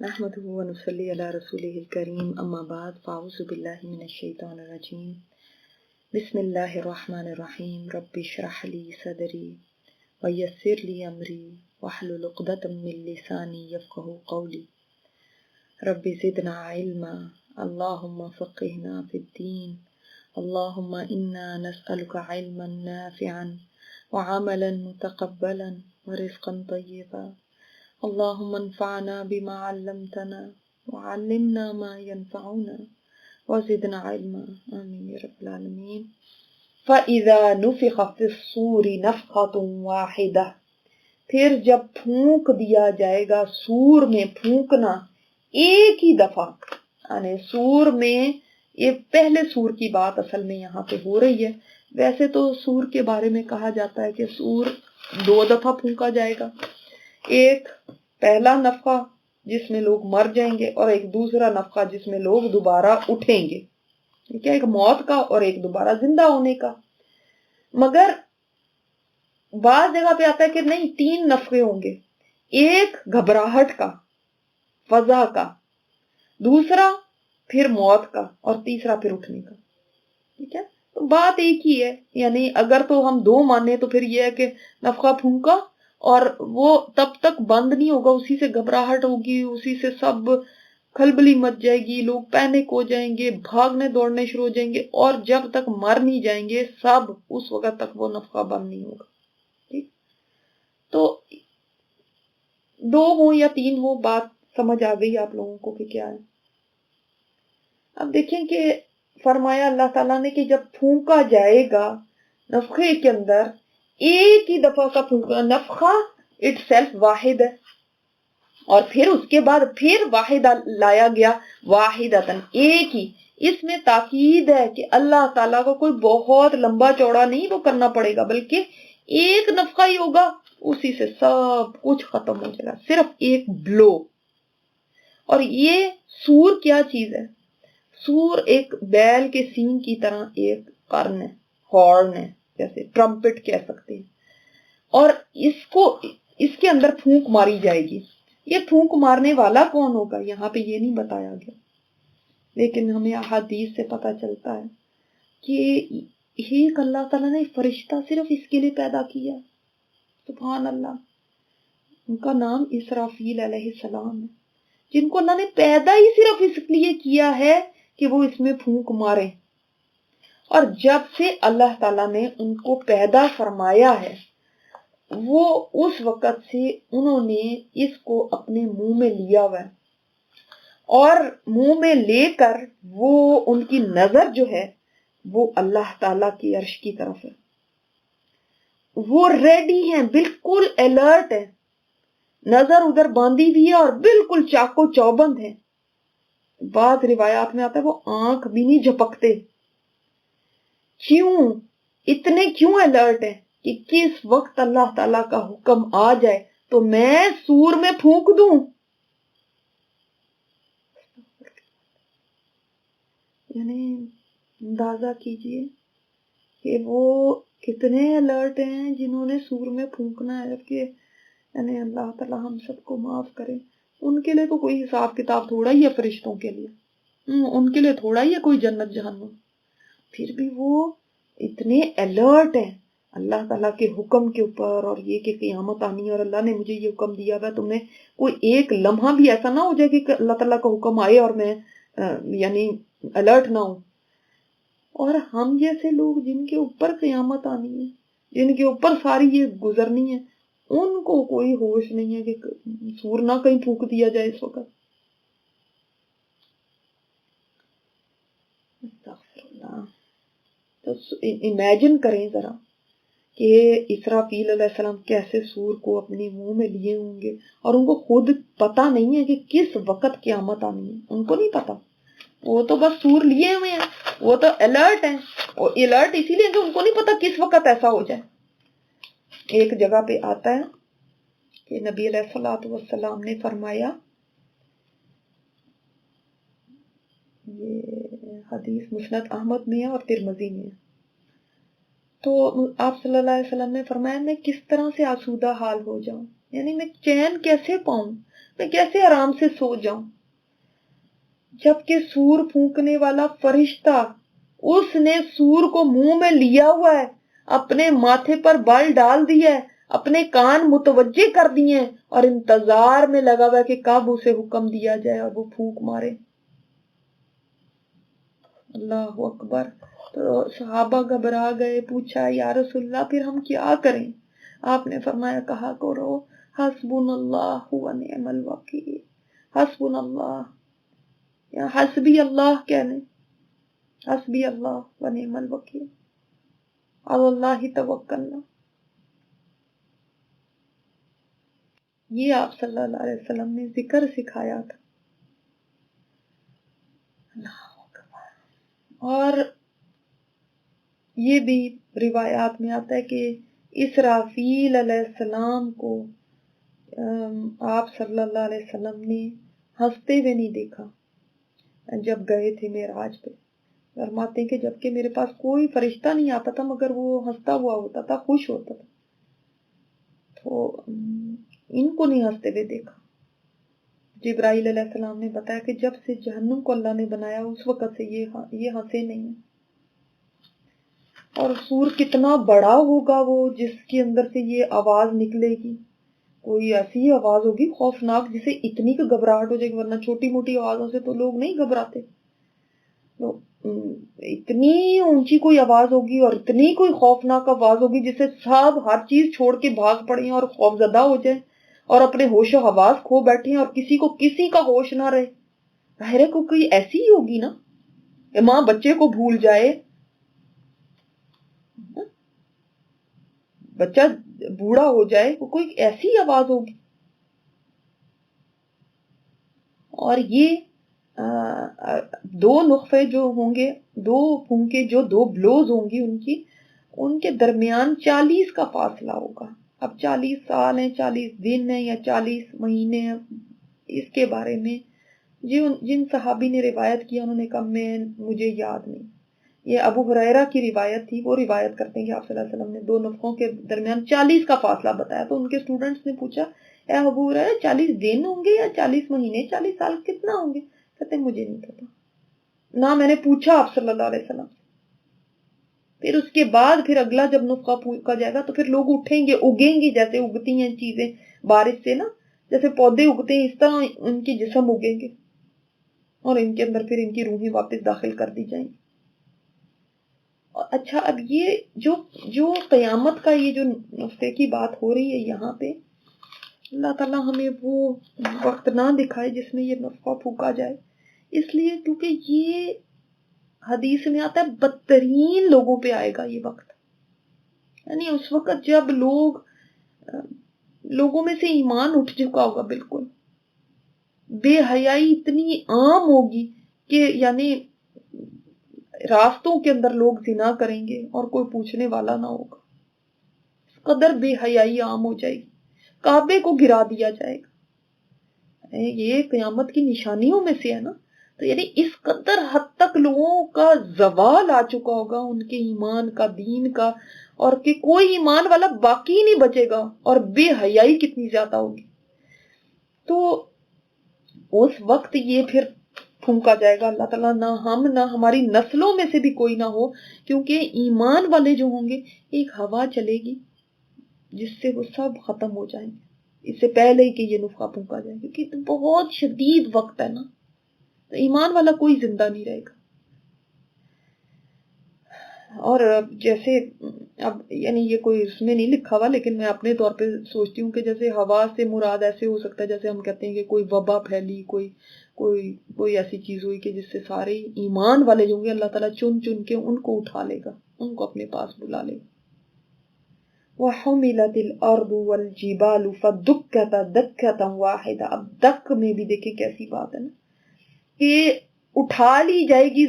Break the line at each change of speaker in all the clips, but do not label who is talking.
نحمده ونصلي على رسوله الكريم اما بعد فاعوذ بالله من الشيطان الرجيم بسم الله الرحمن الرحيم رب اشرح لي صدري ويسر لي امري واحلل عقدة من لساني يفقهوا قولي رب زدنا علما اللهم فقهنا في الدين اللهم انا نسألك علما نافعا وعملا متقبلا ورزقا طيبا اللهم انفعنا بما علمتنا وعلمنا ما ينفعنا وزدنا علما آمين يا رب العالمین۔ فَإِذَا نُفِخَ فِي الصُّورِ نَفْخَةٌ وَاحِدَةٌ، پھر جب پھونک دیا جائے گا سور میں، پھونکنا ایک ہی دفعہ، یعنی سور میں، یہ پہلے سور کی بات اصل میں یہاں پہ ہو رہی ہے۔ ویسے تو سور کے بارے میں کہا جاتا ہے کہ سور 2 دفعہ پھونکا جائے گا، ایک پہلا نفخہ جس میں لوگ مر جائیں گے اور ایک دوسرا نفخہ جس میں لوگ دوبارہ اٹھیں گے، ٹھیک ہے، ایک موت کا اور ایک دوبارہ زندہ ہونے کا۔ مگر بعض جگہ پہ آتا ہے کہ نہیں، 3 نفخے ہوں گے، ایک گھبراہٹ کا، فضا کا، دوسرا پھر موت کا اور تیسرا پھر اٹھنے کا، ٹھیک ہے۔ تو بات ایک ہی ہے، یعنی اگر تو ہم 2 مانیں تو پھر یہ ہے کہ نفخہ پھونکا اور وہ تب تک بند نہیں ہوگا، اسی سے گھبراہٹ ہوگی، اسی سے سب کھلبلی مچ جائے گی، لوگ پینک ہو جائیں گے، بھاگنے دوڑنے شروع ہو جائیں گے، اور جب تک مر نہیں جائیں گے سب، اس وقت تک وہ نفخہ بند نہیں ہوگا، ٹھیک۔ تو 2 ہوں یا 3 ہوں، بات سمجھ آ گئی آپ لوگوں کو کہ کیا ہے۔ اب دیکھیں کہ فرمایا اللہ تعالیٰ نے کہ جب پھونکا جائے گا نفخے کے اندر، ایک ہی دفعہ کا پھونکا، نفخہ اٹ سیلف واحد ہے، اور پھر اس کے بعد پھر واحدہ لایا گیا، واحدتن، ایک ہی۔ اس میں تاکید ہے کہ اللہ تعالیٰ کو کوئی بہت لمبا چوڑا نہیں وہ کرنا پڑے گا، بلکہ ایک نفخہ ہی ہوگا، اسی سے سب کچھ ختم ہو جائے گا، صرف ایک بلو۔ اور یہ سور کیا چیز ہے؟ سور ایک بیل کے سینگ کی طرح ایک قرن ہے، ہارن ہے، جیسے ٹرمپٹ کہہ سکتے ہیں، اور اس کے اندر پھونک ماری جائے گی۔ یہ پھونک مارنے والا کون ہوگا یہاں پہ یہ نہیں بتایا گیا، لیکن ہمیں احادیث سے پتہ چلتا ہے کہ ایک اللہ تعالیٰ نے فرشتہ صرف اس کے لیے پیدا کیا، سبحان اللہ۔ ان کا نام اسرافیل علیہ السلام ہے، جن کو اللہ نے پیدا ہی صرف اس لیے کیا ہے کہ وہ اس میں پھونک مارے، اور جب سے اللہ تعالیٰ نے ان کو پیدا فرمایا ہے، وہ اس وقت سے انہوں نے اس کو اپنے منہ میں لیا ہوا ہے، اور منہ میں لے کر وہ ان کی نظر جو ہے وہ اللہ تعالیٰ کی عرش کی طرف ہے، وہ ریڈی ہیں، بالکل الرٹ ہے، نظر ادھر باندھی بھی ہے اور بالکل چاقو چوبند ہے۔ بعض روایات میں آتا ہے وہ آنکھ بھی نہیں جھپکتے۔ کیوں اتنے کیوں الرٹ ہے؟ کہ کس وقت اللہ تعالیٰ کا حکم آ جائے تو میں سور میں پھونک دوں۔ یعنی اندازہ کیجئے کہ وہ کتنے الرٹ ہیں جنہوں نے سور میں پھونکنا ہے، کہ یعنی اللہ تعالیٰ ہم سب کو معاف کرے۔ ان کے لیے تو کوئی حساب کتاب تھوڑا ہی ہے، فرشتوں کے لیے ان کے لیے تھوڑا ہی ہے کوئی جنت جہنم، پھر بھی وہ اتنے الرٹ ہیں اللہ تعالیٰ کے حکم کے اوپر، اور یہ کہ قیامت آنی ہے اور اللہ نے مجھے یہ حکم دیا ہوا ہے، تم نے کوئی ایک لمحہ بھی ایسا نہ ہو جائے کہ اللہ تعالیٰ کا حکم آئے اور میں یعنی الرٹ نہ ہوں۔ اور ہم جیسے لوگ جن کے اوپر قیامت آنی ہے، جن کے اوپر ساری یہ گزرنی ہے، ان کو کوئی ہوش نہیں ہے کہ سور نہ کہیں پھونک دیا جائے اس وقت۔ استغفر اللہ۔ تو امیجن کریں ذرا کہ اسرافیل علیہ السلام کیسے سور کو اپنے منہ میں لیے ہوں گے، اور ان کو خود پتہ نہیں ہے کہ کس وقت قیامت آنی ہے، ان کو نہیں پتا، وہ تو بس سور لیے ہوئے ہیں، وہ تو الرٹ ہیں، اور الرٹ اسی لیے کہ ان کو نہیں پتا کس وقت ایسا ہو جائے۔ ایک جگہ پہ آتا ہے کہ نبی علیہ الصلوۃ والسلام نے فرمایا، یہ حدیث مسند احمد میں ہے اور ترمذی میں ہے، تو آپ صلی اللہ علیہ وسلم نے فرمایا میں کس طرح سے آسودہ حال ہو جاؤں، یعنی میں چین کیسے پاؤں، میں کیسے آرام سے سو جاؤں؟ جبکہ سور پھونکنے والا فرشتہ اس نے سور کو منہ میں لیا ہوا ہے، اپنے ماتھے پر بال ڈال دیا ہے، اپنے کان متوجہ کر دیے ہیں اور انتظار میں لگا ہوا ہے کہ کب اسے حکم دیا جائے اور وہ پھونک مارے۔ اللہ اکبر۔ تو صحابہ گھبرا گئے، پوچھا یا رسول اللہ پھر ہم کیا کریں؟ آپ نے فرمایا کہا کرو حسبنا اللہ و نعم الوکیل، حسبنا اللہ، یا حسبی اللہ کہنے، حسبی اللہ و نعم الوکیل، علی اللہ توکلنا۔ یہ آپ صلی اللہ علیہ وسلم نے ذکر سکھایا تھا۔ اللہ اکبر۔ اور یہ بھی روایات میں آتا ہے کہ اسرافیل علیہ السلام کو آپ صلی اللہ علیہ وسلم نے ہنستے ہوئے نہیں دیکھا جب گئے تھے معراج پہ۔ فرماتے ہیں کہ جبکہ میرے پاس کوئی فرشتہ نہیں آتا تھا مگر وہ ہنستا ہوا ہوتا تھا، خوش ہوتا تھا، تو ان کو نہیں ہنستے ہوئے دیکھا۔ جبرائیل علیہ السلام نے بتایا کہ جب سے جہنم کو اللہ نے بنایا اس وقت سے یہ ہنسے نہیں ہیں۔ اور سور کتنا بڑا ہوگا وہ جس کے اندر سے یہ آواز نکلے گی، کوئی ایسی آواز ہوگی خوفناک جسے اتنی کی گھبراہٹ ہو جائے گی، ورنہ چھوٹی موٹی آوازوں سے تو لوگ نہیں گھبراتے، تو اتنی اونچی کوئی آواز ہوگی اور اتنی کوئی خوفناک آواز ہوگی جسے سب ہر چیز چھوڑ کے بھاگ پڑیں اور خوفزدہ ہو جائیں اور اپنے ہوش و حواس کھو بیٹھیں اور کسی کا ہوش نہ رہے۔ ظاہر کو کوئی ایسی ہی ہوگی نا، ماں بچے کو بھول جائے، بچہ بوڑھا ہو جائے، کوئی ایسی آواز ہوگی۔ اور یہ دو نخفے جو ہوں گے، دو پھونکے جو دو بلوز ہوں گی ان کے درمیان 40 کا فاصلہ ہوگا۔ اب 40 سال ہیں، 40 دن ہیں یا 40 مہینے ہیں، اس کے بارے میں جن صحابی نے روایت کیا انہوں نے کہا مجھے یاد نہیں۔ یہ ابو ہریرہ کی روایت تھی، وہ روایت کرتے ہیں کہ آپ صلی اللہ علیہ وسلم نے دو نفقوں کے درمیان 40 کا فاصلہ بتایا، تو ان کے اسٹوڈنٹس نے پوچھا اے ابو ہریرہ 40 دن ہوں گے یا 40 مہینے، 40 سال کتنا ہوں گے؟ کہتے ہیں مجھے نہیں پتا، نہ میں نے پوچھا آپ صلی اللہ علیہ وسلم سے۔ پھر اس کے بعد پھر اگلا جب نفقہ پھونکا جائے گا تو پھر لوگ اٹھیں گے، اگیں گے، جیسے اگتی ہیں چیزیں بارش سے نا، جیسے پودے اگتے ہیں اس طرح ان کے جسم اگیں گے اور ان کے اندر پھر ان کی روحیں واپس داخل کر دی جائیں گی۔ اچھا، اب یہ جو قیامت کا یہ جو نفقے کی بات ہو رہی ہے یہاں پہ، اللہ تعالیٰ ہمیں وہ وقت نہ دکھائے جس میں یہ نفقہ پھونکا جائے، اس لیے کیونکہ یہ حدیث میں آتا ہے بدترین لوگوں پہ آئے گا یہ وقت، یعنی اس وقت جب لوگوں میں سے ایمان اٹھ چکا ہوگا، بالکل بے حیائی اتنی عام ہوگی کہ یعنی راستوں کے اندر لوگ زنا کریں گے اور کوئی پوچھنے والا نہ ہوگا، اس قدر بے حیائی عام ہو جائے گی، کعبے کو گرا دیا جائے گا۔ یہ قیامت کی نشانیوں میں سے ہے نا، تو یعنی اس قدر حد تک لوگوں کا زوال آ چکا ہوگا ان کے ایمان کا، دین کا، اور کہ کوئی ایمان والا باقی نہیں بچے گا، اور بے حیائی کتنی زیادہ ہوگی۔ تو اس وقت یہ پھر پھونکا جائے گا، اللہ تعالیٰ نہ ہم نہ ہماری نسلوں میں سے بھی کوئی نہ ہو، کیونکہ ایمان والے جو ہوں گے ایک ہوا چلے گی جس سے وہ سب ختم ہو جائیں گے اس سے پہلے ہی کہ یہ نفقہ پھونکا جائے، کیونکہ بہت شدید وقت ہے نا، تو ایمان والا کوئی زندہ نہیں رہے گا۔ اور جیسے اب یعنی یہ کوئی اس میں نہیں لکھا ہوا، لیکن میں اپنے طور پہ سوچتی ہوں کہ جیسے ہوا سے مراد ایسے ہو سکتا ہے جیسے ہم کہتے ہیں کہ کوئی وبا پھیلی، کوئی ایسی چیز ہوئی کہ جس سے سارے ایمان والے جو ہوں گے اللہ تعالیٰ چن چن کے ان کو اٹھا لے گا، ان کو اپنے پاس بلا لے گا۔ وَحُمِلَتِ الْأَرْضُ وَالْجِبَالُ فَدُكَّتَا دَكَّةً وَاحِدَةً۔ اب دک میں بھی دیکھیں کیسی بات ہے نا، کہ اٹھا لی جائے گی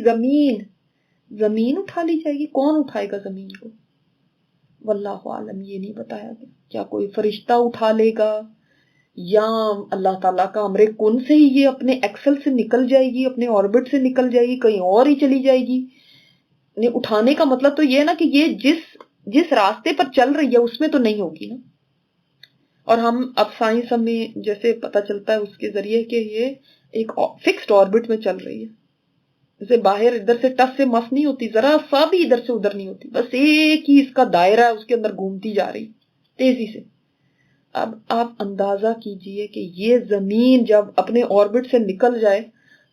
زمین اٹھا لی جائے گی۔ کون اٹھائے گا زمین کو؟ واللہ عالم، یہ نہیں بتایا گیا، کیا کوئی فرشتہ اٹھا لے گا یا اللہ تعالیٰ کا امر کن سے ہی یہ اپنے ایکسل سے نکل جائے گی، اپنے آربٹ سے نکل جائے گی، کہیں اور ہی چلی جائے گی۔ اٹھانے کا مطلب تو یہ ہے نا کہ یہ جس راستے پر چل رہی ہے اس میں تو نہیں ہوگی نا، اور ہم اب سائنس ہمیں جیسے پتہ چلتا ہے اس کے ذریعے کہ یہ ایک فکسڈ آربٹ میں چل رہی ہے، جیسے باہر ادھر سے ٹس سے مس نہیں ہوتی، ذرا سا بھی ادھر سے ادھر نہیں ہوتی، بس ایک ہی اس کا دائرہ ہے، اس کے اندر گھومتی جا رہی تیزی سے۔ اب آپ اندازہ کیجئے کہ یہ زمین جب اپنے آربٹ سے نکل جائے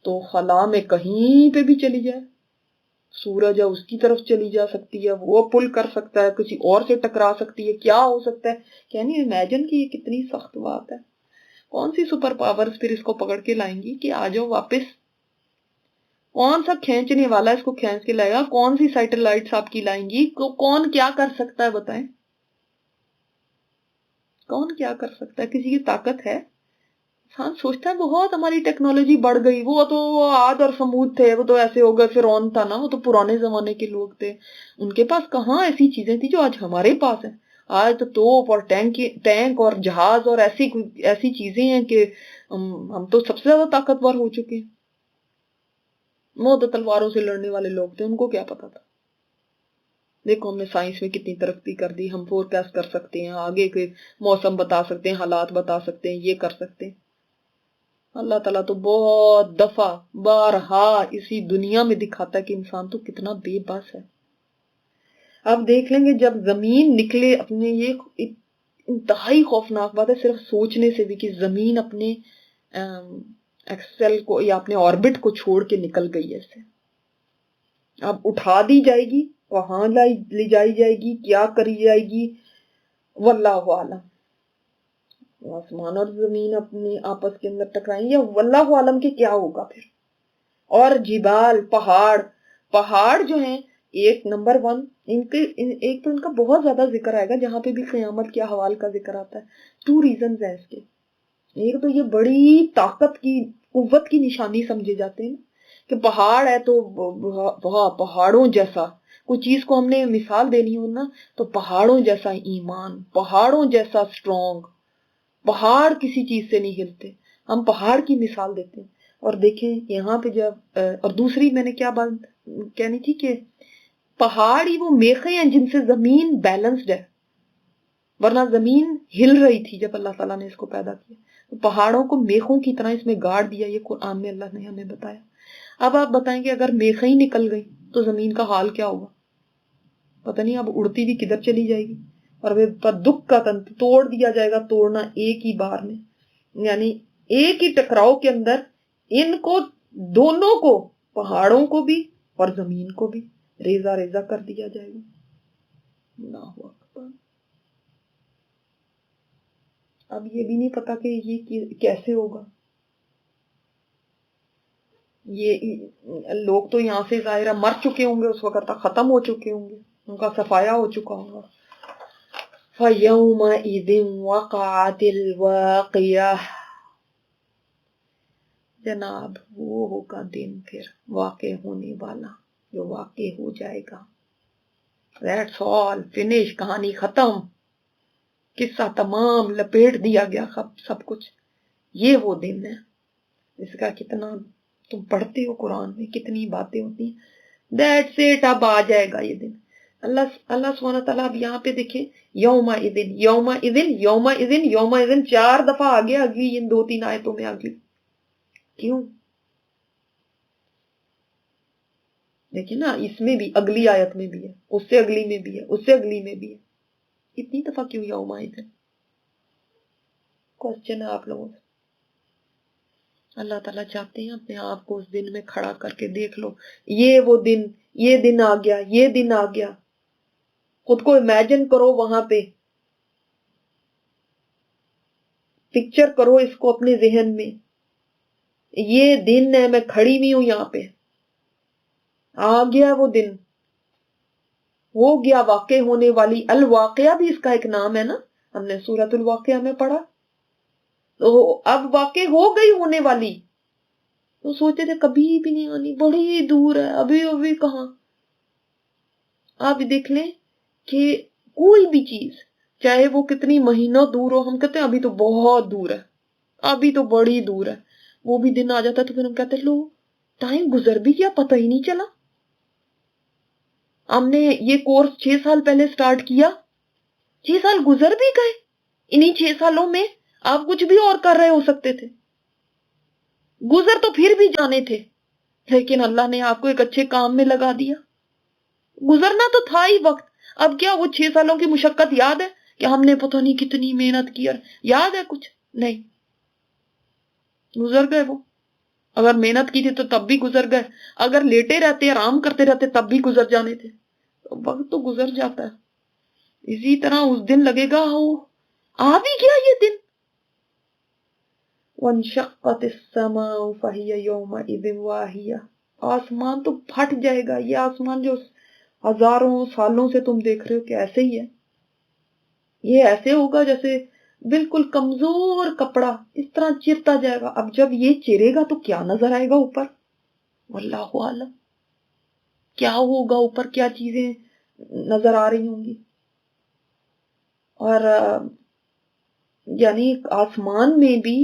تو خلا میں کہیں پہ بھی چلی جائے، سورج ہے اس کی طرف چلی جا سکتی ہے، وہ پل کر سکتا ہے، کسی اور سے ٹکرا سکتی ہے، کیا ہو سکتا ہے، کہنی امیجن کہ یہ کتنی سخت بات ہے۔ کون سی سپر پاورز پھر اس کو پکڑ کے لائیں گی کہ آ جاؤ واپس؟ کون سا کھینچنے والا اس کو کھینچ کے لائے گا؟ کون سی سیٹلائٹس آپ کی لائیں گی؟ کون کیا کر سکتا ہے بتائیں؟ کون کیا کر سکتا ہے؟ کسی کی طاقت ہے؟ انسان سوچتا ہے بہت ہماری ٹیکنالوجی بڑھ گئی، وہ تو عاد اور سمود تھے، وہ تو ایسے ہو گئے، فرعون تھا نا، وہ تو پرانے زمانے کے لوگ تھے، ان کے پاس کہاں ایسی چیزیں تھی جو آج ہمارے پاس ہیں۔ آج تو توپ اور ٹینک اور جہاز اور ایسی چیزیں ہیں کہ ہم تو سب سے زیادہ طاقتور ہو چکے ہیں۔ وہ تو تلواروں سے لڑنے والے لوگ تھے، ان کو کیا پتا تھا۔ دیکھو ہم نے سائنس میں کتنی ترقی کر دی، ہم فورکاسٹ کر سکتے ہیں، آگے کے موسم بتا سکتے ہیں، حالات بتا سکتے ہیں، یہ کر سکتے ہیں۔ اللہ تعالیٰ تو بہت دفعہ بارہا اسی دنیا میں دکھاتا ہے کہ انسان تو کتنا بے بس ہے۔ اب دیکھ لیں گے جب زمین نکلے اپنے، یہ انتہائی خوفناک بات ہے صرف سوچنے سے بھی کہ زمین اپنے ایکسل کو یا اپنے آربٹ کو چھوڑ کے نکل گئی ہے سے، اب اٹھا دی جائے گی، کہاں لے جائی جائے گی، کیا کری جائے گی، واللہ عالم۔ آسمان اور زمین اپنے آپس کے اندر ٹکرائیں گے، واللہ عالم کہ کیا ہوگا پھر۔ اور جبال، پہاڑ جو ہیں ایک نمبر 1، ایک تو ان کا بہت زیادہ ذکر آئے گا جہاں پہ بھی قیامت کے احوال کا ذکر آتا ہے۔ 2 ریزنز ہیں اس کے۔ ایک تو یہ بڑی طاقت کی، قوت کی نشانی سمجھے جاتے ہیں کہ پہاڑ ہے تو پہاڑوں جیسا کوئی چیز کو ہم نے مثال دینی ہو نا تو پہاڑوں جیسا ایمان، پہاڑوں جیسا اسٹرانگ، پہاڑ کسی چیز سے نہیں ہلتے، ہم پہاڑ کی مثال دیتے ہیں۔ اور دیکھیں یہاں پہ جب اور دوسری میں نے کیا بات کہنی تھی کہ پہاڑ ہی وہ میخیں ہیں جن سے زمین بیلنسڈ ہے، ورنہ زمین ہل رہی تھی جب اللہ تعالیٰ نے اس کو پیدا کیا، تو پہاڑوں کو میخوں کی طرح اس میں گاڑ دیا، یہ قرآن میں اللہ نے ہمیں بتایا۔ اب آپ بتائیں کہ اگر میخیں ہی نکل گئی تو زمین کا حال کیا ہوگا؟ پتہ نہیں اب اڑتی بھی کدھر چلی جائے گی، اور وہ دکھ کا تنت توڑ دیا جائے گا، توڑنا ایک ہی بار میں، یعنی ایک ہی ٹکراؤ کے اندر ان کو دونوں کو، پہاڑوں کو بھی اور زمین کو بھی ریزہ ریزہ کر دیا جائے گا۔ اللہ اکبر۔ اب یہ بھی نہیں پتا کہ یہ کیسے ہوگا۔ یہ لوگ تو یہاں سے ظاہرہ مر چکے ہوں گے، اس وقت تک ختم ہو چکے ہوں گے، ان کا صفایا ہو چکا ہوگا۔ فَيَوْمَئِذٍ وَقَعَتِ الْوَاقِعَةُ، جناب وہ ہوگا دن پھر واقع ہونے والا، جو واقع ہو جائے گا۔ That's all، فنش، کہانی ختم، قصہ تمام، لپیٹ دیا گیا سب کچھ۔ یہ وہ دن ہے، اس کا کتنا تم پڑھتے ہو قرآن میں، کتنی باتیں ہوتی ہیں۔ That's it، اب آ جائے گا یہ دن۔ اللہ سبحانہ تعالیٰ اب یہاں پہ دیکھیں، یومئذ یومئذ یومئذ یومئذ 4 دفعہ آگے اگلی ان 2-3 آیتوں میں اگلی، کیوں؟ دیکھیں نا، اس میں بھی اگلی آیت میں بھی ہے، اس سے اگلی میں بھی ہے، اس سے اگلی میں بھی ہے، اتنی دفعہ کیوں یومئذ؟ کوسچن ہے آپ لوگوں سے۔ اللہ تعالیٰ چاہتے ہیں اپنے آپ کو اس دن میں کھڑا کر کے دیکھ لو، یہ وہ دن، یہ دن آ گیا، یہ دن آ گیا، خود کو امیجن کرو وہاں پہ، پکچر کرو اس کو اپنے ذہن میں، یہ دن ہے، میں کھڑی ہوئی ہوں یہاں پہ، آ گیا وہ دن، ہو گیا واقع ہونے والی۔ الواقعہ بھی اس کا ایک نام ہے نا، ہم نے سورۃ الواقعہ میں پڑھا، تو اب واقع ہو گئی ہونے والی، تو سوچتے تھے کبھی بھی نہیں آنی، بڑی دور ہے، ابھی ابھی کہاں۔ آپ دیکھ لیں کہ کوئی بھی چیز چاہے وہ کتنی مہینوں دور ہو، ہم کہتے ہیں ابھی تو بہت دور ہے، ابھی تو بڑی دور ہے، وہ بھی دن آ جاتا ہے تو پھر ہم کہتے ہیں لو ٹائم گزر بھی گیا، پتہ ہی نہیں چلا۔ ہم نے یہ کورس 6 سال پہلے سٹارٹ کیا، 6 سال گزر بھی گئے، انہی 6 سالوں میں آپ کچھ بھی اور کر رہے ہو سکتے تھے، گزر تو پھر بھی جانے تھے، لیکن اللہ نے آپ کو ایک اچھے کام میں لگا دیا. گزرنا تو تھا ہی وقت. اب کیا وہ 6 سالوں کی مشقت یاد ہے کہ ہم نے پتہ نہیں کتنی محنت کی، یاد ہے کچھ؟ نہیں، گزر گئے وہ. اگر محنت کی تھی تو تب بھی گزر گئے، اگر لیٹے رہتے آرام کرتے رہتے تب بھی گزر جانے تھے. تو وقت تو گزر جاتا ہے. اسی طرح اس دن لگے گا وہ آ بھی گیا یہ دن. وانشقت السماء فهي يومئذ واهية، آسمان تو پھٹ جائے گا. یہ آسمان جو ہزاروں سالوں سے تم دیکھ رہے ہو کہ ایسے ہی ہے، یہ ایسے ہوگا جیسے بالکل کمزور کپڑا اس طرح چرتا جائے گا. اب جب یہ چرے گا تو کیا نظر آئے گا اوپر؟ واللہ عالم کیا ہوگا اوپر، کیا چیزیں نظر آ رہی ہوں گی. اور یعنی آسمان میں بھی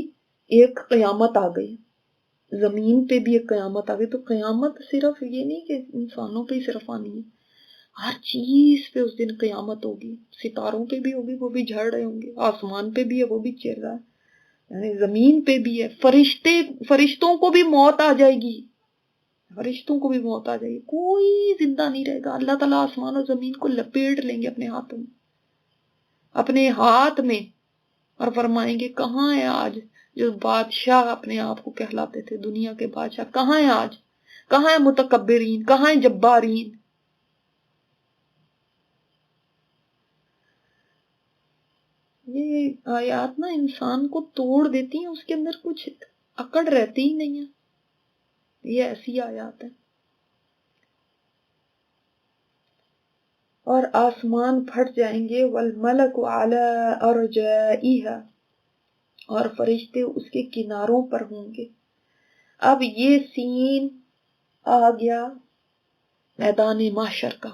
ایک قیامت آ گئی، زمین پہ بھی ایک قیامت آ گئی. تو قیامت صرف یہ نہیں کہ انسانوں پہ ہی صرف آنی ہے، ہر چیز پہ اس دن قیامت ہوگی. ستاروں پہ بھی ہوگی، وہ بھی جھڑ رہے ہوں گے. آسمان پہ بھی ہے، وہ بھی چر رہا ہے. یعنی زمین پہ بھی ہے. فرشتوں کو بھی موت آ جائے گی، فرشتوں کو بھی موت آ جائے گی. کوئی زندہ نہیں رہے گا. اللہ تعالیٰ آسمان اور زمین کو لپیٹ لیں گے اپنے ہاتھوں میں، اپنے ہاتھ میں، اور فرمائیں گے کہاں ہے آج جو بادشاہ اپنے آپ کو کہلاتے تھے، دنیا کے بادشاہ کہاں ہیں آج؟ کہاں ہیں متکبرین؟ کہاں ہیں جبارین؟ یہ آیات نا انسان کو توڑ دیتی ہیں، اس کے اندر کچھ اکڑ رہتی ہی نہیں ہے. یہ ایسی آیات ہیں. اور آسمان پھٹ جائیں گے، والملک علی ارجائها، اور فرشتے اس کے کناروں پر ہوں گے. اب یہ سین آ گیا میدان محشر کا،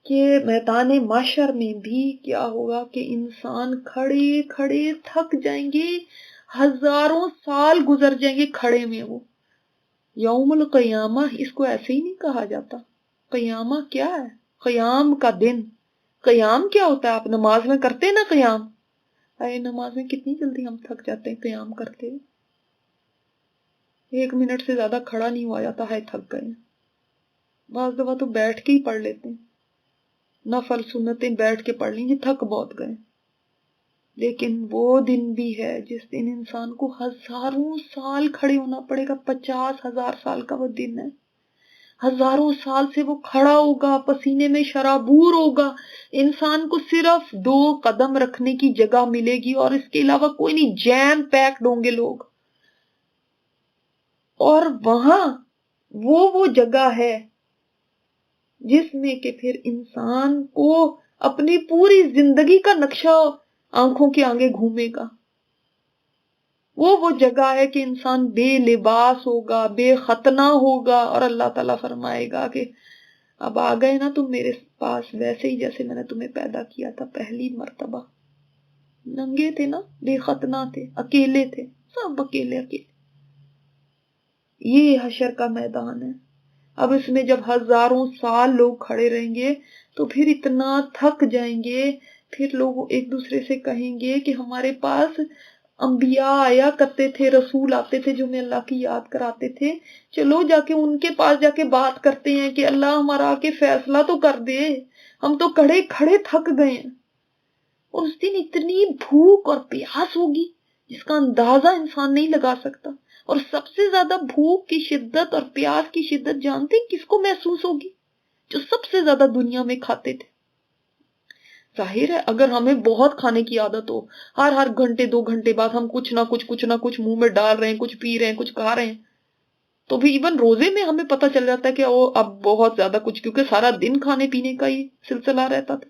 کہ میدان محشر میں بھی کیا ہوگا کہ انسان کھڑے کھڑے تھک جائیں گے، ہزاروں سال گزر جائیں گے کھڑے میں. وہ یوم القیامہ اس کو ایسے ہی نہیں کہا جاتا. قیامہ کیا ہے؟ قیام کا دن. قیام کیا ہوتا ہے؟ آپ نماز میں کرتے ہیں نا قیام، اے نماز میں کتنی جلدی ہم تھک جاتے ہیں قیام کرتے. 1 منٹ سے زیادہ کھڑا نہیں ہوا جاتا ہے تھک گئے. بعض دفعہ تو بیٹھ کے ہی پڑھ لیتے ہیں، نفل سنتیں بیٹھ کے پڑھ لیں گے، تھک بہت گئے. لیکن وہ دن بھی ہے جس دن انسان کو ہزاروں سال کھڑے ہونا پڑے گا. 50,000 سال کا وہ دن ہے. ہزاروں سال سے وہ کھڑا ہوگا، پسینے میں شرابور ہوگا. انسان کو صرف 2 قدم رکھنے کی جگہ ملے گی اور اس کے علاوہ کوئی نہیں. جیم پیکڈ ہوں گے لوگ. اور وہاں وہ جگہ ہے جس میں کہ پھر انسان کو اپنی پوری زندگی کا نقشہ آنکھوں کے آگے گھومے گا. وہ جگہ ہے کہ انسان بے لباس ہوگا، بے ختنہ ہوگا، اور اللہ تعالیٰ فرمائے گا کہ اب آ گئے نا تم میرے پاس ویسے ہی جیسے میں نے تمہیں پیدا کیا تھا پہلی مرتبہ. ننگے تھے نا، بے ختنہ تھے، اکیلے تھے، سب اکیلے. یہ حشر کا میدان ہے. اب اس میں جب ہزاروں سال لوگ کھڑے رہیں گے تو پھر اتنا تھک جائیں گے. پھر لوگ ایک دوسرے سے کہیں گے کہ ہمارے پاس انبیاء آیا کرتے تھے، رسول آتے تھے جو ہمیں اللہ کی یاد کراتے تھے، چلو جا کے ان کے پاس جا کے بات کرتے ہیں کہ اللہ ہمارا آ کے فیصلہ تو کر دے، ہم تو کھڑے کھڑے تھک گئے ہیں. اور اس دن اتنی بھوک اور پیاس ہوگی جس کا اندازہ انسان نہیں لگا سکتا. اور سب سے زیادہ بھوک کی شدت اور پیاس کی شدت جانتے کس کو محسوس ہوگی؟ جو سب سے زیادہ دنیا میں کھاتے تھے. ظاہر ہے اگر ہمیں بہت کھانے کی عادت ہو، ہر گھنٹے 2 گھنٹے بعد ہم کچھ نہ کچھ منہ میں ڈال رہے ہیں، کچھ پی رہے ہیں، کچھ کھا رہے ہیں، تو بھی ایون روزے میں ہمیں پتہ چل جاتا ہے کہ وہ اب بہت زیادہ کچھ، کیونکہ سارا دن کھانے پینے کا ہی سلسلہ رہتا تھا.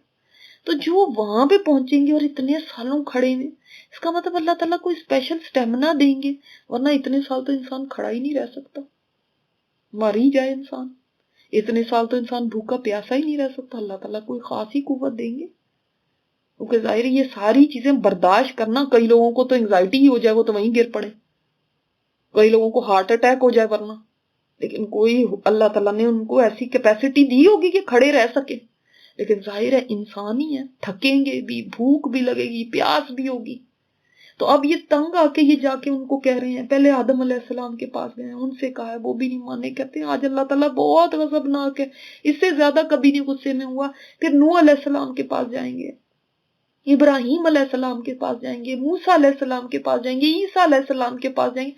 تو جو وہاں پہ پہنچیں گے اور اتنے سالوں کھڑے میں، اس کا مطلب اللہ تعالیٰ کوئی اسپیشل سٹیمنا دیں گے، ورنہ اتنے سال تو انسان کھڑا ہی نہیں رہ سکتا، مر ہی جائے انسان. اتنے سال تو انسان بھوکا پیاسا ہی نہیں رہ سکتا. اللہ تعالیٰ کوئی خاص ہی قوت دیں گے، کیونکہ ظاہر یہ ساری چیزیں برداشت کرنا. کئی لوگوں کو تو انگزائٹی ہی ہو جائے، وہ تو وہیں گر پڑے. کئی لوگوں کو ہارٹ اٹیک ہو جائے ورنہ. لیکن کوئی اللہ تعالیٰ نے ان کو ایسی کیپیسٹی دی ہوگی کہ کھڑے رہ سکے. لیکن ظاہر ہے انسان ہی ہے، تھکیں گے بھی، بھوک بھی لگے گی، پیاس بھی ہوگی. تو اب یہ تنگ آ کے یہ جا کے ان کو کہہ رہے ہیں. پہلے آدم علیہ السلام کے پاس گئے ہیں، ان سے کہا ہے، وہ بھی نہیں مانے. کہتے ہیں آج اللہ تعالیٰ بہت غضبناک ہے، اس سے زیادہ کبھی نہیں غصے میں ہوا. پھر نوح علیہ السلام کے پاس جائیں گے، ابراہیم علیہ السلام کے پاس جائیں گے، موسیٰ علیہ السلام کے پاس جائیں گے، عیسیٰ علیہ السلام کے پاس جائیں گے.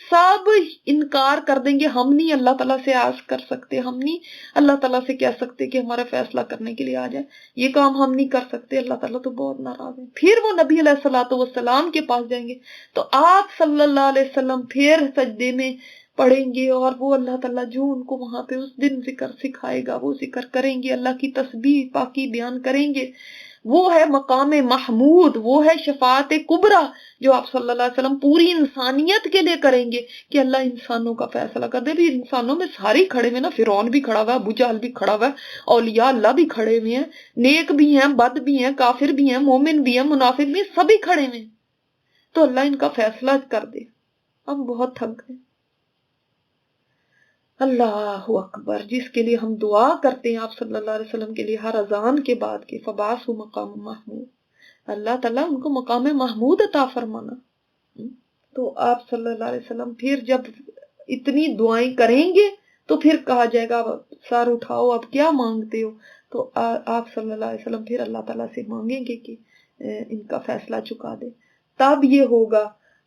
سب انکار کر دیں گے. ہم نہیں اللہ تعالیٰ سے عرض کر سکتے، ہم نہیں اللہ تعالیٰ سے کہہ سکتے کہ ہمارا فیصلہ کرنے کے لیے آ جائے، یہ کام ہم نہیں کر سکتے، اللہ تعالیٰ تو بہت ناراض ہے. پھر وہ نبی علیہ الصلوۃ والسلام کے پاس جائیں گے تو آپ صلی اللہ علیہ وسلم پھر سجدے میں پڑھیں گے، اور وہ اللہ تعالیٰ جو ان کو وہاں پہ اس دن ذکر سکھائے گا وہ ذکر کریں گے، اللہ کی تسبیح پاکی بیان کریں گے. وہ ہے مقام محمود، وہ ہے شفاعت کبریٰ جو آپ صلی اللہ علیہ وسلم پوری انسانیت کے لیے کریں گے کہ اللہ انسانوں کا فیصلہ کر دے. بھی انسانوں میں سارے کھڑے ہوئے نا، فرعون بھی کھڑا ہوا ہے، ابو جہل بھی کھڑا ہوا ہے، اولیاء اللہ بھی کھڑے ہوئے ہیں، نیک بھی ہیں، بد بھی ہیں، کافر بھی ہیں، مومن بھی ہیں، منافق بھی ہیں، سبھی کھڑے ہوئے ہیں. تو اللہ ان کا فیصلہ کر دے. ہم بہت تھک گئے. اللہ اکبر، جس کے لیے ہم دعا کرتے ہیں آپ صلی اللہ علیہ وسلم کے لیے ہر اذان کے بعد کہ فبعثہ مقام محمود، اللہ تعالیٰ ان کو مقام محمود عطا فرمانا. تو آپ صلی اللہ علیہ وسلم پھر جب اتنی دعائیں کریں گے تو پھر کہا جائے گا سر اٹھاؤ اب کیا مانگتے ہو. تو آپ صلی اللہ علیہ وسلم پھر اللہ تعالیٰ سے مانگیں گے کہ ان کا فیصلہ چکا دے. تب یہ ہوگا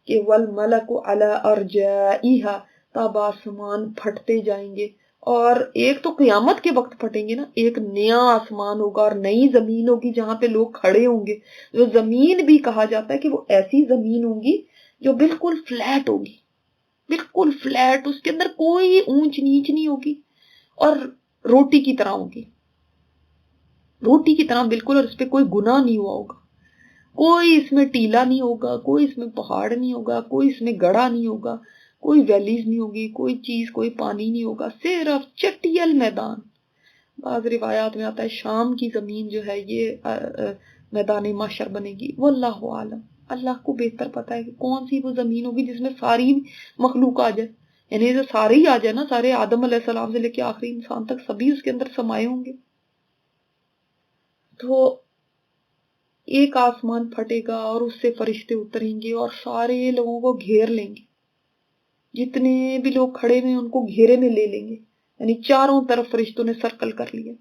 کہ والملک علی ارجائها، تب آسمان پھٹتے جائیں گے. اور ایک تو قیامت کے وقت پھٹیں گے نا، ایک نیا آسمان ہوگا اور نئی زمین ہوگی جہاں پہ لوگ کھڑے ہوں گے. جو زمین بھی کہا جاتا ہے کہ وہ ایسی زمین ہوگی جو بالکل فلیٹ ہوگی، بالکل فلیٹ، اس کے اندر کوئی اونچ نیچ نہیں ہوگی، اور روٹی کی طرح ہوگی، روٹی کی طرح بالکل. اور اس پہ کوئی گناہ نہیں ہوا ہوگا، کوئی اس میں ٹیلا نہیں ہوگا، کوئی اس میں پہاڑ نہیں ہوگا، کوئی اس میں گڑھا نہیں ہوگا، کوئی ویلیز نہیں ہوگی، کوئی چیز، کوئی پانی نہیں ہوگا، صرف چٹیل میدان. بعض روایات میں آتا ہے شام کی زمین جو ہے یہ میدان محشر بنے گی. واللہ عالم، اللہ کو بہتر پتا ہے کہ کون سی وہ زمین ہوگی جس میں ساری مخلوق آ جائے. یعنی جو سارے ہی آ جائے نا، سارے آدم علیہ السلام سے لے کے آخری انسان تک سبھی اس کے اندر سمائے ہوں گے. تو ایک آسمان پھٹے گا اور اس سے فرشتے اتریں گے اور سارے لوگوں کو گھیر لیں گے. جتنے بھی لوگ کھڑے ہوئے ان کو گھیرے میں لے لیں گے، یعنی چاروں طرف فرشتوں نے سرکل کر لیا.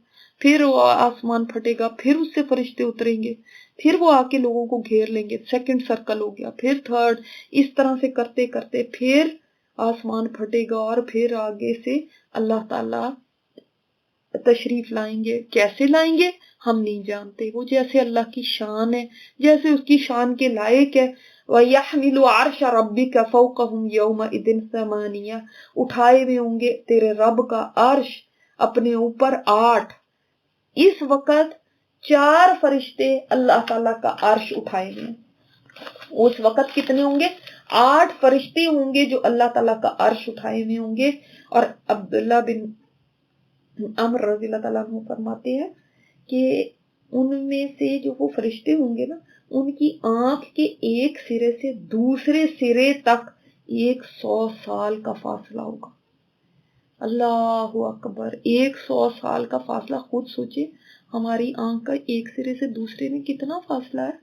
پھر وہ آسمان پھٹے گا، پھر اس سے فرشتے اتریں گے، پھر وہ آ کے لوگوں کو گھیر لیں گے. سیکنڈ سرکل ہو گیا، پھر تھرڈ، اس طرح سے کرتے کرتے پھر آسمان پھٹے گا اور پھر آگے سے اللہ تعالیٰ تشریف لائیں گے. کیسے لائیں گے ہم نہیں جانتے، وہ جیسے اللہ کی شان ہے، جیسے اس کی شان کے لائق ہے. وَيَحْمِلُ عَرْشَ رَبِّكَ فَوْقَهُمْ يَوْمَئِذٍ ثَمَانِيَةٌ، اٹھائے ہوئے ہوں گے تیرے رب کا عرش اپنے اوپر 8. اس وقت 4 فرشتے اللہ تعالیٰ کا عرش اٹھائے ہوئے ہیں. اس وقت کتنے ہوں گے؟ 8 فرشتے ہوں گے جو اللہ تعالیٰ کا عرش اٹھائے ہوئے ہوں گے. اور عبداللہ بن عمر رضی اللہ تعالیٰ عنہ فرماتے ہیں کہ ان میں سے جو وہ فرشتے ہوں گے نا، ان کی آنکھ کے ایک سرے سے دوسرے سرے تک 100 سال کا فاصلہ ہوگا. اللہ اکبر، 100 سال کا فاصلہ. خود سوچے ہماری آنکھ کا ایک سرے سے دوسرے میں کتنا فاصلہ ہے؟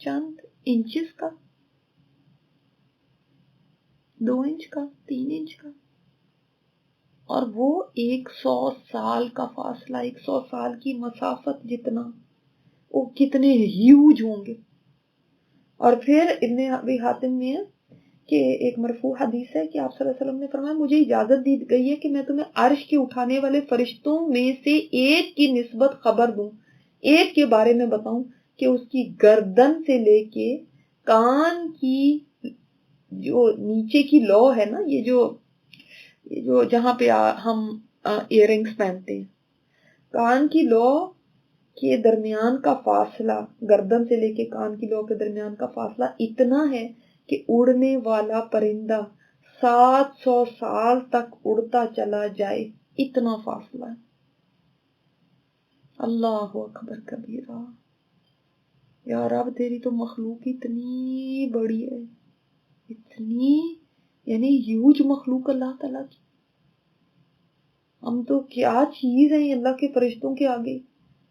چند انچز کا، 2 انچ کا، 3 انچ کا. اور وہ 100 سال کا فاصلہ، 100 سال کی مسافت جتنا، وہ کتنے ہیوج ہوں گے. اور پھر ابن ابی حاتم میں ہے کہ ایک مرفوع حدیث ہے کہ آپ صلی اللہ علیہ وسلم نے فرمایا مجھے اجازت دی گئی ہے کہ میں تمہیں عرش کے اٹھانے والے فرشتوں میں سے ایک کی نسبت خبر دوں، ایک کے بارے میں بتاؤں کہ اس کی گردن سے لے کے کان کی جو نیچے کی لو ہے نا، یہ جو جہاں پہ ہم ایئر رنگز پہنتے ہیں، کان کی لو کے درمیان کا فاصلہ، گردن سے لے کے کان کی لو کے درمیان کا فاصلہ اتنا ہے کہ اڑنے والا پرندہ 700 سال تک اڑتا چلا جائے، اتنا فاصلہ ہے. اللہ اکبر کبیرہ. یا رب تیری تو مخلوق اتنی بڑی ہے، اتنی یعنی ہیوج مخلوق اللہ تعالیٰ کی. ہم تو کیا چیز ہیں اللہ کے فرشتوں کے آگے.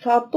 7